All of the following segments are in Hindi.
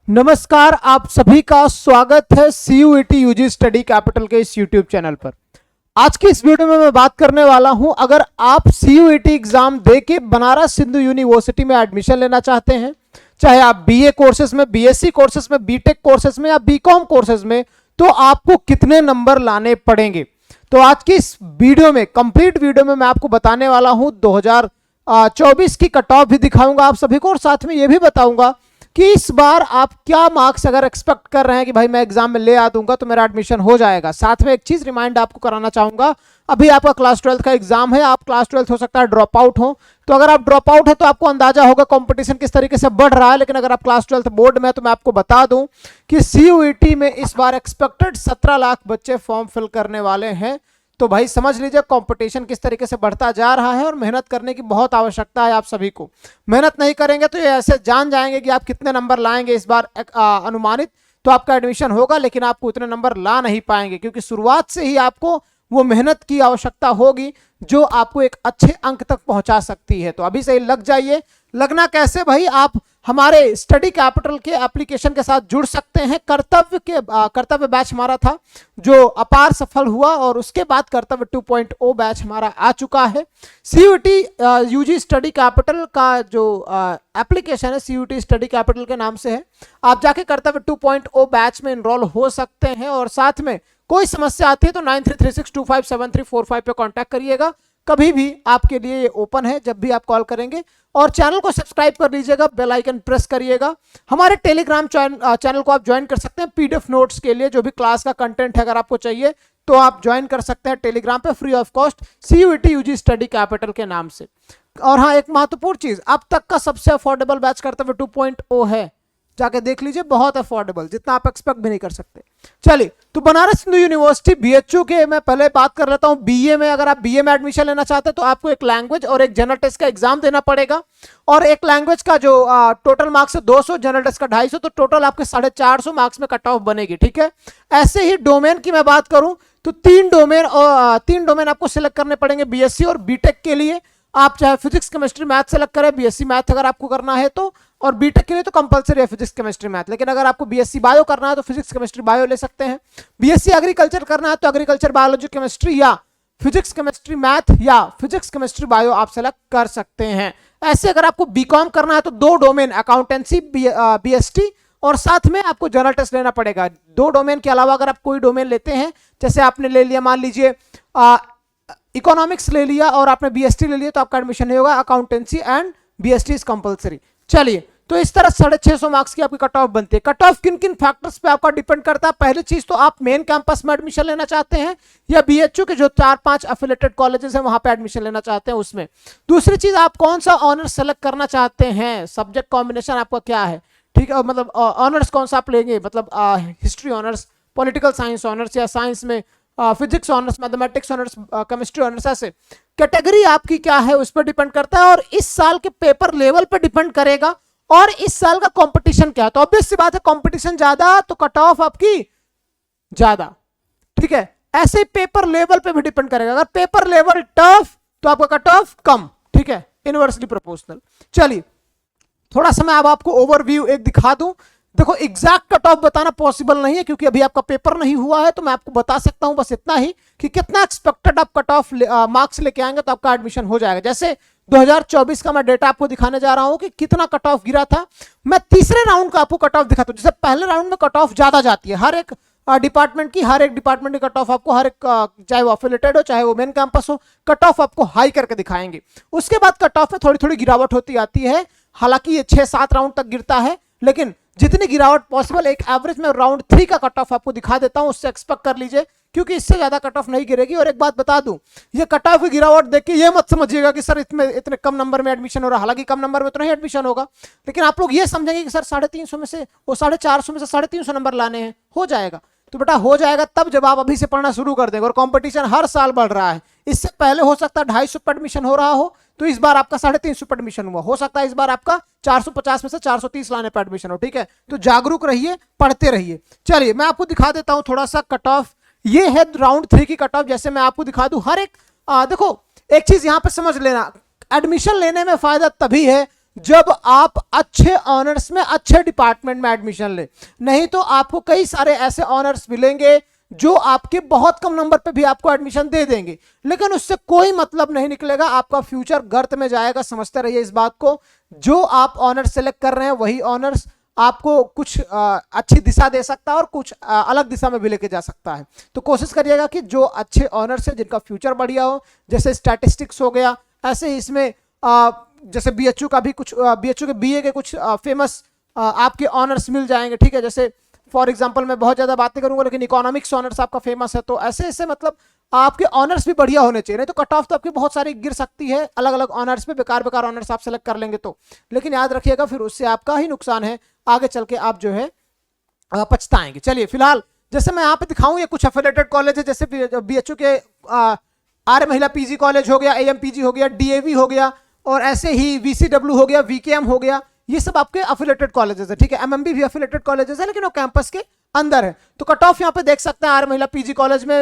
नमस्कार, आप सभी का स्वागत है सीयूईटी यूजी स्टडी कैपिटल के इस यूट्यूब चैनल पर। आज की इस वीडियो में मैं बात करने वाला हूं, अगर आप सीयूईटी एग्जाम देके बनारस हिंदू यूनिवर्सिटी में एडमिशन लेना चाहते हैं, चाहे आप बीए कोर्सेज में, बीएससी कोर्सेज में, बीटेक कोर्सेज में या बीकॉम कोर्सेज में, तो आपको कितने नंबर लाने पड़ेंगे। तो आज की इस वीडियो में, कंप्लीट वीडियो में मैं आपको बताने वाला हूं 2024 की कट ऑफ भी दिखाऊंगा आप सभी को, और साथ में यह भी बताऊंगा कि इस बार आप क्या मार्क्स अगर एक्सपेक्ट कर रहे हैं कि भाई मैं एग्जाम में ले आ दूंगा तो मेरा एडमिशन हो जाएगा। साथ में एक चीज रिमाइंड आपको कराना चाहूंगा, अभी आपका क्लास 12 का एग्जाम है, आप क्लास 12 हो सकता है ड्रॉप आउट हो, तो अगर आप ड्रॉप आउट है तो आपको अंदाजा होगा कंपटीशन किस तरीके से बढ़ रहा है। लेकिन अगर आप क्लास 12 बोर्ड में है तो मैं आपको बता दूं कि सीयूईटी में इस बार एक्सपेक्टेड 17 लाख बच्चे फॉर्म फिल करने वाले हैं। तो भाई समझ लीजिए कंपटीशन किस तरीके से बढ़ता जा रहा है और मेहनत करने की बहुत आवश्यकता है आप सभी को। मेहनत नहीं करेंगे तो ये ऐसे जान जाएंगे कि आप कितने नंबर लाएंगे इस बार अनुमानित, तो आपका एडमिशन होगा लेकिन आपको उतने नंबर ला नहीं पाएंगे, क्योंकि शुरुआत से ही आपको वो मेहनत की आवश्यकता होगी जो आपको एक अच्छे अंक तक पहुंचा सकती है। तो अभी से ही लग जाइए। लगना कैसे भाई, आप हमारे स्टडी कैपिटल के एप्लीकेशन के साथ जुड़ सकते हैं। कर्तव्य बैच हमारा था जो अपार सफल हुआ, और उसके बाद कर्तव्य 2.0 बैच हमारा आ चुका है। सीयूईटी यूजी स्टडी कैपिटल का जो एप्लीकेशन है, सीयूईटी स्टडी कैपिटल के नाम से है, आप जाके कर्तव्य 2.0 बैच में एनरोल हो सकते हैं। और साथ में कोई समस्या आती है तो 9336257345 पे कांटेक्ट करिएगा। कभी भी आपके लिए ये ओपन है, जब भी आप कॉल करेंगे। और चैनल को सब्सक्राइब कर लीजिएगा, बेल आइकन प्रेस करिएगा। हमारे टेलीग्राम चैनल को आप ज्वाइन कर सकते हैं पीडीएफ नोट्स के लिए, जो भी क्लास का कंटेंट है अगर आपको चाहिए तो आप ज्वाइन कर सकते हैं टेलीग्राम पे free of cost, CUET UG study capital के नाम से। और हाँ, एक महत्वपूर्ण चीज, अब तक का सबसे अफोर्डेबल बैच कर्तव्य 2.0 है, जाके देख लीजिए, बहुत अफोर्डेबल, जितना आप एक्सपेक्ट भी नहीं कर सकते। चलिए, तो बनारस हिंदू यूनिवर्सिटी बीएचयू के मैं पहले बात कर लेता हूं। बीए में, अगर आप बीए में एडमिशन लेना चाहते हैं तो आपको एक लैंग्वेज और एक जनरल टेस्ट का एग्जाम देना पड़ेगा। और एक लैंग्वेज का जो टोटल मार्क्स है 200, जनरल टेस्ट का 250, तो टोटल आपके 450 मार्क्स में कट ऑफ बनेगी। ठीक है। ऐसे ही डोमेन की मैं बात करूं तो तीन डोमेन आपको सिलेक्ट करने पड़ेंगे बीएससी और बीटेक के लिए। आप चाहे फिजिक्स केमिस्ट्री मैथ सेलेक्ट करें, बीएससी मैथ अगर आपको करना है तो, और बीटेक के लिए तो कंपलसरी है फिजिक्स केमिस्ट्री मैथ। लेकिन अगर आपको बीएससी बायो करना है तो फिजिक्स केमिस्ट्री बायो ले सकते हैं। बीएससी एग्रीकल्चर करना है तो एग्रीकल्चर बायोलॉजी केमिस्ट्री या फिजिक्स केमिस्ट्री मैथ या फिजिक्स केमिस्ट्री बायो आप सेलेक्ट कर सकते हैं। ऐसे अगर आपको बीकॉम करना है तो दो डोमेन, अकाउंटेंसी बीएसटी, और साथ में आपको जनरल टेस्ट लेना पड़ेगा। दो डोमेन के अलावा अगर आप कोई डोमेन लेते हैं, जैसे आपने ले लिया, मान लीजिए इकोनॉमिक्स ले लिया और आपने बीएसटी ले लिया, तो आपका एडमिशन नहीं होगा। Accountancy and BST is compulsory. चलिए, तो इस तरह 650 मार्क्स की आपकी कट ऑफ बनती है। कट ऑफ किन किन फैक्टर्स पे आपका डिपेंड करता है? पहली चीज तो आप मेन कैंपस में एडमिशन लेना चाहते हैं या बीएचयू के जो 4-5 एफिलिएटेड कॉलेजेस हैं वहां पे एडमिशन लेना चाहते हैं उसमें। दूसरी चीज, आप कौन सा ऑनर्स सेलेक्ट करना चाहते हैं, सब्जेक्ट कॉम्बिनेशन आपका क्या है। ठीक है, मतलब ऑनर्स कौन सा आप लेंगे, मतलब history honours, political science honours, या साइंस में physics honours, mathematics honours, chemistry honours. ऐसे कैटेगरी आपकी क्या है उस पर डिपेंड करता है, और इस साल के पेपर लेवल पर डिपेंड करेगा, और इस साल का कंपटीशन क्या है। तो ऑब्वियस सी बात है, कंपटीशन ज्यादा तो कट ऑफ आपकी ज्यादा। ठीक है, ऐसे ही पेपर लेवल पे भी डिपेंड करेगा। अगर पेपर लेवल टफ तो आपका कट ऑफ कम। ठीक है, इनवर्सली प्रोपोर्शनल। चलिए, थोड़ा सा मैं अब आपको ओवरव्यू एक दिखा दूं। देखो, एग्जैक्ट कट ऑफ बताना पॉसिबल नहीं है क्योंकि अभी आपका पेपर नहीं हुआ है, तो मैं आपको बता सकता हूं बस इतना ही कि कितना एक्सपेक्टेड आप कट ऑफ मार्क्स लेके आएंगे तो आपका एडमिशन हो जाएगा। जैसे 2024 का मैं डेटा आपको दिखाने जा रहा हूं कि कितना कट ऑफ गिरा था। मैं तीसरे राउंड का आपको कट ऑफ दिखाता हूं। जैसे पहले राउंड में कट ऑफ ज्यादा जाती है, हर एक डिपार्टमेंट की कट ऑफ आपको, हर एक चाहे वो एफिलिएटेड हो चाहे वो मेन कैंपस हो, कट ऑफ आपको हाई करके दिखाएंगे। उसके बाद कट ऑफ में थोड़ी थोड़ी गिरावट होती आती है। हालांकि ये 6-7 राउंड तक गिरता है, लेकिन जितनी गिरावट पॉसिबल, एक एवरेज में राउंड 3 का कट ऑफ आपको दिखा देता हूं, उससे एक्सपेक्ट कर लीजिए, क्योंकि इससे ज्यादा कट ऑफ नहीं गिरेगी। और एक बात बता दूं, ये कट ऑफ की गिरावट देख के ये मत समझिएगा कि सर इतने कम नंबर में एडमिशन हो रहा है। हालांकि कम नंबर में तो नहीं एडमिशन होगा, लेकिन आप लोग ये समझेंगे कि सर 350 में से, वो 450 में से 350 नंबर लाने हैं, हो जाएगा। तो बेटा हो जाएगा तब जब आप अभी से पढ़ना शुरू कर देंगे। और कंपटीशन हर साल बढ़ रहा है। इससे पहले हो सकता है 250 पर एडमिशन हो रहा हो, तो इस बार आपका 350 पर एडमिशन हुआ, हो सकता है इस बार आपका 450 में से 430 लाने पर एडमिशन हो। ठीक है, तो जागरूक रहिए, पढ़ते रहिए। चलिए, मैं आपको दिखा देता हूं थोड़ा सा कट ऑफ। ये है राउंड 3 की कट ऑफ। जैसे मैं आपको दिखा दूं, हर एक देखो, एक चीज यहां पर समझ लेना, एडमिशन लेने में फायदा तभी है जब आप अच्छे ऑनर्स में अच्छे डिपार्टमेंट में एडमिशन ले। नहीं तो आपको कई सारे ऐसे ऑनर्स मिलेंगे जो आपके बहुत कम नंबर पे भी आपको एडमिशन दे देंगे, लेकिन उससे कोई मतलब नहीं निकलेगा, आपका फ्यूचर गर्त में जाएगा। समझते रहिए इस बात को। जो आप ऑनर्स सेलेक्ट कर रहे हैं वही ऑनर्स आपको कुछ अच्छी दिशा दे सकता है और कुछ अलग दिशा में भी लेके जा सकता है। तो कोशिश करिएगा कि जो अच्छे ऑनर्स है जिनका फ्यूचर बढ़िया हो, जैसे स्टैटिस्टिक्स हो गया, ऐसे ही इसमें जैसे बीएचयू का भी कुछ बीएचयू के बीए के कुछ फेमस आपके ऑनर्स मिल जाएंगे, ठीक है। जैसे फॉर एग्जांपल मैं बहुत ज्यादा बातें करूंगा, लेकिन इकोनॉमिक्स ऑनर्स आपका फेमस है, तो ऐसे ऐसे मतलब आपके ऑनर्स भी बढ़िया होने चाहिए। नहीं तो कट ऑफ तो आपकी बहुत सारी गिर सकती है अलग अलग ऑनर्स पे, बेकार बेकार ऑनर्स आप सेलेक्ट कर लेंगे तो। लेकिन याद रखिएगा फिर उससे आपका ही नुकसान है, आगे चल के आप जो है पछताएंगे। चलिए फिलहाल जैसे मैं यहाँ पे दिखाऊं, ये कुछ एफिलिएटेड कॉलेज है, जैसे बीएचयू के आर्य महिला पीजी कॉलेज हो गया, एएमपीजी हो गया, डीएवी हो गया, और ऐसे ही वीसीडब्ल्यू हो गया, वीकेएम हो गया, ये सब आपके एफिलिएटेड कॉलेजेस है, ठीक है। एमएमबी भी एफिलिएटेड कॉलेजेस है, लेकिन वो कैंपस के अंदर है। तो कट ऑफ यहाँ पे देख सकते हैं, आर्य महिला पीजी कॉलेज में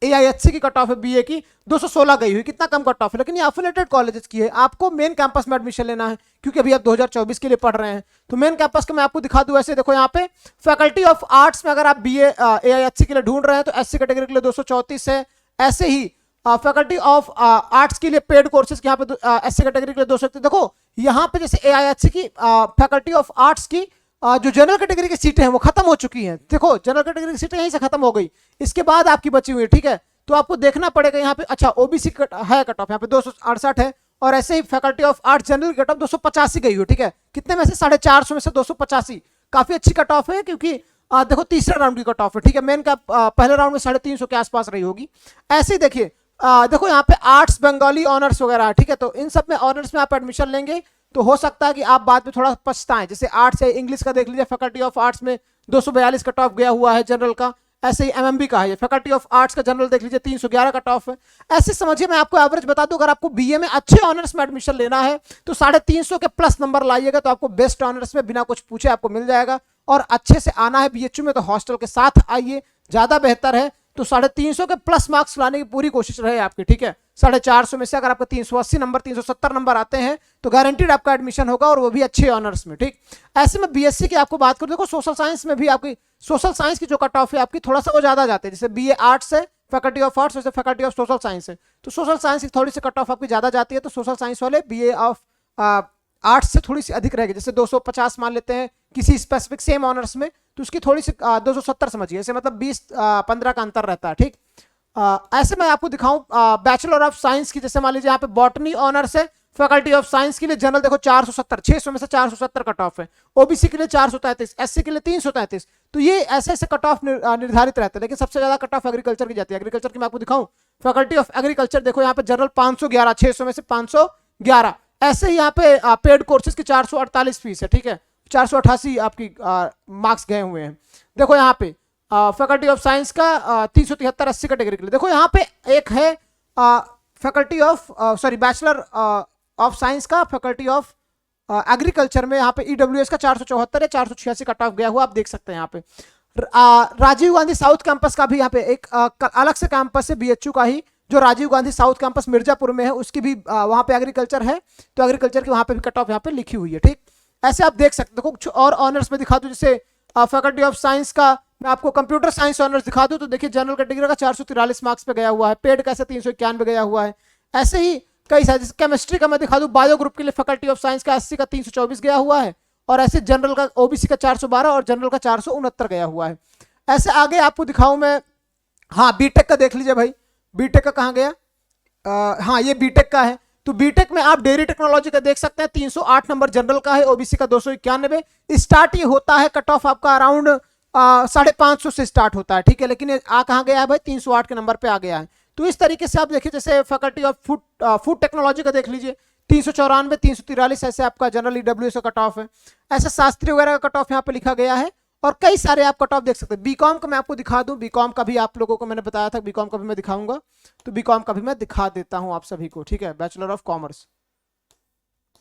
एआईएचसी की कट ऑफ है बीए की 216 गई हुई, कितना कम कट ऑफ है, लेकिन ये एफिलिएटेड कॉलेजेस की है। आपको मेन कैंपस में एडमिशन लेना है, क्योंकि अभी आप 2024 के लिए पढ़ रहे हैं। तो मेन कैंपस का मैं आपको दिखा दूं, ऐसे देखो यहाँ पे फैकल्टी ऑफ आर्ट्स में अगर आप बीए एआईएचसी के लिए ढूंढ रहे हैं तो एससी कैटेगरी के लिए 234 है। ऐसे ही फैकल्टी ऑफ आर्ट्स के लिए पेड कोर्सेज यहाँ पे एससी कैटेगरी के लिए 231। देखो यहाँ पे जैसे एआईएचसी की फैकल्टी ऑफ आर्ट्स की जो जनरल कैटेगरी की सीटें हैं वो खत्म हो चुकी हैं। देखो जनरल कैटेगरी की सीटें यहीं से खत्म हो गई, इसके बाद आपकी बची हुई है, ठीक है। तो आपको देखना पड़ेगा यहाँ पे, अच्छा ओबीसी है कट ऑफ यहाँ पे 268 है, और ऐसे ही faculty of arts general cut off 285 गई हुई, ठीक है। कितने में से 450 में से 285, काफी अच्छी कट ऑफ है, क्योंकि देखो तीसरे राउंड की कट ऑफ है, ठीक है। मेन का पहले राउंड में 350 के आसपास रही होगी। ऐसे ही देखिए देखो यहाँ पे आर्ट्स बंगाली ऑनर्स वगैरह है, ठीक है। तो इन सब में ऑनर्स में आप एडमिशन लेंगे तो हो सकता है कि आप बाद में थोड़ा पछताएं। जैसे आर्ट्स है, इंग्लिश का देख लीजिए, फैकल्टी ऑफ आर्ट्स में 242 कट ऑफ गया हुआ है जनरल का। ऐसे ही एमएमबी का है, फैकल्टी ऑफ आर्ट्स का जनरल देख लीजिए 311 कट ऑफ है। ऐसे समझिए, मैं आपको एवरेज बता दूं, अगर आपको बीए में अच्छे ऑनर्स में एडमिशन लेना है तो 350 के प्लस नंबर लाइएगा, तो आपको बेस्ट ऑनर्स में बिना कुछ पूछे आपको मिल जाएगा। और अच्छे से आना है बीएचयू में तो हॉस्टल के साथ आइए, ज्यादा बेहतर है। तो 350 के प्लस मार्क्स लाने की पूरी कोशिश रहे आपकी, ठीक है। 450 में से अगर आपका 380 नंबर 370 नंबर आते हैं तो गारंटीड आपका एडमिशन होगा, और वो भी अच्छे ऑनर्स में, ठीक। ऐसे में बीएससी की आपको बात करूं, देखो सोशल साइंस में भी आपकी सोशल साइंस की जो कट ऑफ है आपकी थोड़ा सा वो ज्यादा जाते हैं। जैसे बीए आर्ट्स है, फैकल्टी ऑफ आर्ट्स, वैसे फैकल्टी ऑफ सोशल साइंस है, तो सोशल साइंस की थोड़ी सी कट ऑफ आपकी ज्यादा जाती है। तो सोशल साइंस वाले बीए ऑफ आर्ट्स से थोड़ी सी अधिक रहेगी, जैसे 250 मान लेते हैं किसी स्पेसिफिक सेम ऑनर्स में, तो उसकी थोड़ी सी 270 समझिए, ऐसे मतलब 20-15 का अंतर रहता है, ठीक। ऐसे मैं आपको दिखाऊं बैचलर ऑफ साइंस की, जैसे मान लीजिए यहाँ पे बॉटनी ऑनर्स है, फैकल्टी ऑफ साइंस के लिए जनरल देखो 470, 600 में से 470 कट ऑफ है। ओबीसी के लिए 433, एससी के लिए 333। तो ये ऐसे ऐसे कट ऑफ निर्धारित रहते हैं, लेकिन सबसे ज्यादा कट ऑफ एग्रीकल्चर की जाती है। एग्रीकल्चर की मैं आपको दिखाऊं, फैकल्टी ऑफ एग्रीकल्चर देखो यहाँ पे जनरल 511, 600 में से 511। ऐसे ही यहाँ पे पेड कोर्सेज की 448 फीस है, ठीक है। 488 आपकी मार्क्स गए हुए हैं। देखो यहाँ पे फैकल्टी ऑफ साइंस का 373 80 कैटेगरी के लिए। देखो यहाँ पे एक है faculty of sorry bachelor of science का फैकल्टी ऑफ एग्रीकल्चर में यहाँ पे ईडब्ल्यूएस का 474 है, 486 कट ऑफ गया हुआ, आप देख सकते हैं यहाँ पे। राजीव गांधी साउथ कैंपस का भी यहाँ पे एक अलग से कैंपस है बीएचयू का ही, जो राजीव गांधी साउथ कैंपस मिर्जापुर में है, उसकी भी वहाँ पे एग्रीकल्चर है, तो एग्रीकल्चर की वहाँ पे भी कट ऑफ यहाँ पे लिखी हुई है, ठीक। ऐसे आप देख सकते हो। कुछ और ऑनर्स में दिखा दूं, जैसे फैकल्टी ऑफ साइंस का मैं आपको कंप्यूटर साइंस ऑनर्स दिखा दूं, तो देखिए जनरल कैटेगरी का 443 मार्क्स पे गया हुआ है, पेड का 391 गया हुआ है। ऐसे ही कई सारे, जैसे केमिस्ट्री का मैं दिखा दूं, बायो ग्रुप के लिए फैकल्टी ऑफ साइंस का 80 का 324 गया हुआ है, और ऐसे जनरल का ओबीसी का 412 और जनरल का 469 गया हुआ है। ऐसे आगे आपको दिखाऊं मैं, हाँ बीटेक का देख लीजिए भाई, बीटेक का कहाँ गया, हाँ ये बीटेक का है। तो बीटेक में आप डेयरी टेक्नोलॉजी का देख सकते हैं, 308 नंबर जनरल का है, ओबीसी का 291। स्टार्ट ये होता है कट ऑफ आपका अराउंड 550 से स्टार्ट होता है, ठीक है। लेकिन आ कहाँ गया है भाई, 308 के नंबर पे आ गया है। तो इस तरीके से आप देखिए, जैसे फैकल्टी ऑफ फूड टेक्नोलॉजी का देख लीजिए, 394 343 ऐसे आपका जनरल ईडब्ल्यूएस का कट ऑफ है। ऐसे शास्त्री वगैरह का कट ऑफ यहाँ पे लिखा गया है, और कई सारे आप कट ऑफ देख सकते हैं। बीकॉम का मैं आपको दिखा दूं, बीकॉम का भी आप लोगों को मैंने बताया था, बीकॉम का भी मैं दिखाऊंगा, तो बीकॉम का भी मैं दिखा देता हूं आप सभी को, ठीक है। बैचलर ऑफ कॉमर्स,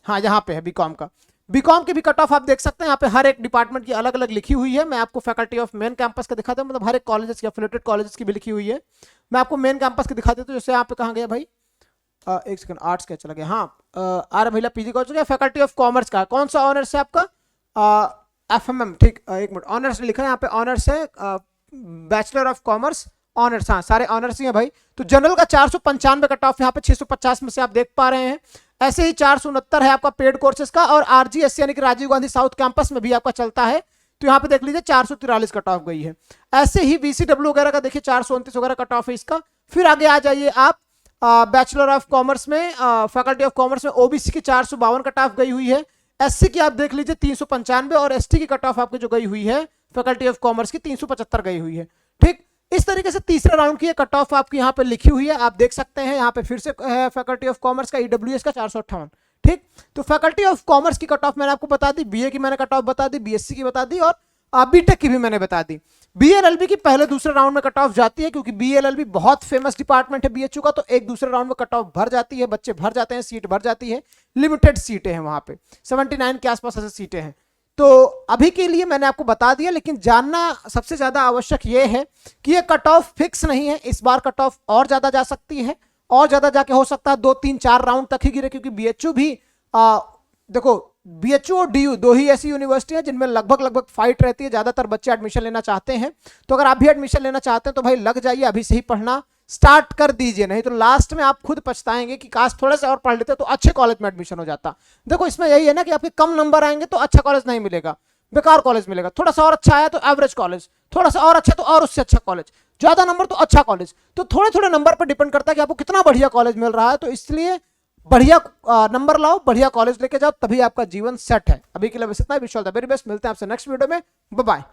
हाँ यहाँ पे है बीकॉम का। बीकॉम की भी कट ऑफ आप देख सकते हैं, यहाँ पे हर एक डिपार्टमेंट की अलग अलग लिखी हुई है। मैं आपको फैकल्टी ऑफ मेन कैंपस का दिखाता हूँ, मतलब हर एक कॉलेजेस की एफिलिएटेड कॉलेजेस की भी लिखी हुई है। मैं आपको मेन कैंपस की दिखा देता हूँ, जैसे यहाँ पे कहाँ गया भाई, एक सेकंड, आर्ट्स का चला गया, हाँ आर्य महिला पीजी कॉलेज का, फैकल्टी ऑफ कॉमर्स का। कौन सा ऑनर्स है आपका? एफएमएम, ठीक, एक मिनट, ऑनर्स लिखा है यहाँ पे, ऑनर्स है बैचलर ऑफ कॉमर्स ऑनर्स, हाँ सारे ऑनर्स ही हैं भाई। तो जनरल का 495 कट ऑफ यहाँ पे 650 में से आप देख पा रहे हैं। ऐसे ही 469 है आपका पेड कोर्सेज का, और आरजीएस यानी कि राजीव गांधी साउथ कैंपस में भी आपका चलता है, तो यहाँ पे देख लीजिए 443 कट ऑफ गई है। ऐसे ही बीसीडब्ल्यू वगैरह का देखिए 429 वगैरह कट ऑफ है इसका। फिर आगे आ जाइए आप बैचलर ऑफ कॉमर्स में, फैकल्टी ऑफ कॉमर्स में ओबीसी की 452 कट ऑफ गई हुई है। एससी की आप देख लीजिए 395, और एसटी की कट ऑफ आपकी जो गई हुई है फैकल्टी ऑफ कॉमर्स की 375 गई हुई है। ठीक, इस तरीके से तीसरे राउंड की कट ऑफ आपकी यहाँ पे लिखी हुई है, आप देख सकते हैं। यहाँ पे फिर से है फैकल्टी ऑफ कॉमर्स का ईडब्ल्यूएस का 458। ठीक, तो फैकल्टी ऑफ कॉमर्स की कट ऑफ मैंने आपको बता दी, बीए की मैंने कट ऑफ बता दी, बीएससी की बता दी, और बीटेक की भी मैंने बता दी। बीएलएलबी की पहले दूसरे राउंड में कट ऑफ जाती है, क्योंकि बीएलएलबी बहुत फेमस डिपार्टमेंट है बीएचयू का, तो एक दूसरे राउंड में कट ऑफ भर जाती है, बच्चे भर जाते हैं, सीट भर जाती है, लिमिटेड सीटें हैं वहां पे, 79 के आसपास ऐसी सीटें हैं। तो अभी के लिए मैंने आपको बता दिया, लेकिन जानना सबसे ज्यादा आवश्यक ये है कि ये कट ऑफ फिक्स नहीं है, इस बार कट ऑफ और ज्यादा जा सकती है, और ज्यादा जाके हो सकता है 2 3 4 राउंड तक ही गिरे, क्योंकि बीएचयू भी देखो बीएचयू और डीयू दो ही ऐसी यूनिवर्सिटी है जिनमें लगभग फाइट रहती है, ज्यादातर बच्चे एडमिशन लेना चाहते हैं। तो अगर आप भी एडमिशन लेना चाहते हैं तो भाई लग जाइए, अभी से ही पढ़ना स्टार्ट कर दीजिए, नहीं तो लास्ट में आप खुद पछताएंगे कि काश थोड़ा सा और पढ़ लेते तो अच्छे कॉलेज में एडमिशन हो जाता। देखो इसमें यही है ना कि आपके कम नंबर आएंगे तो अच्छा कॉलेज नहीं मिलेगा, बेकार कॉलेज मिलेगा, थोड़ा सा और अच्छा आया तो एवरेज कॉलेज, थोड़ा सा और अच्छा तो और उससे अच्छा कॉलेज, ज्यादा नंबर तो अच्छा कॉलेज। तो थोड़े थोड़े नंबर पर डिपेंड करता है कि आपको कितना बढ़िया कॉलेज मिल रहा है। तो इसलिए बढ़िया नंबर लाओ, बढ़िया कॉलेज लेके जाओ, तभी आपका जीवन सेट है। अभी के लिए बस इतना ही। Wish all the very best, मिलते हैं आपसे नेक्स्ट वीडियो में, बाय बाय।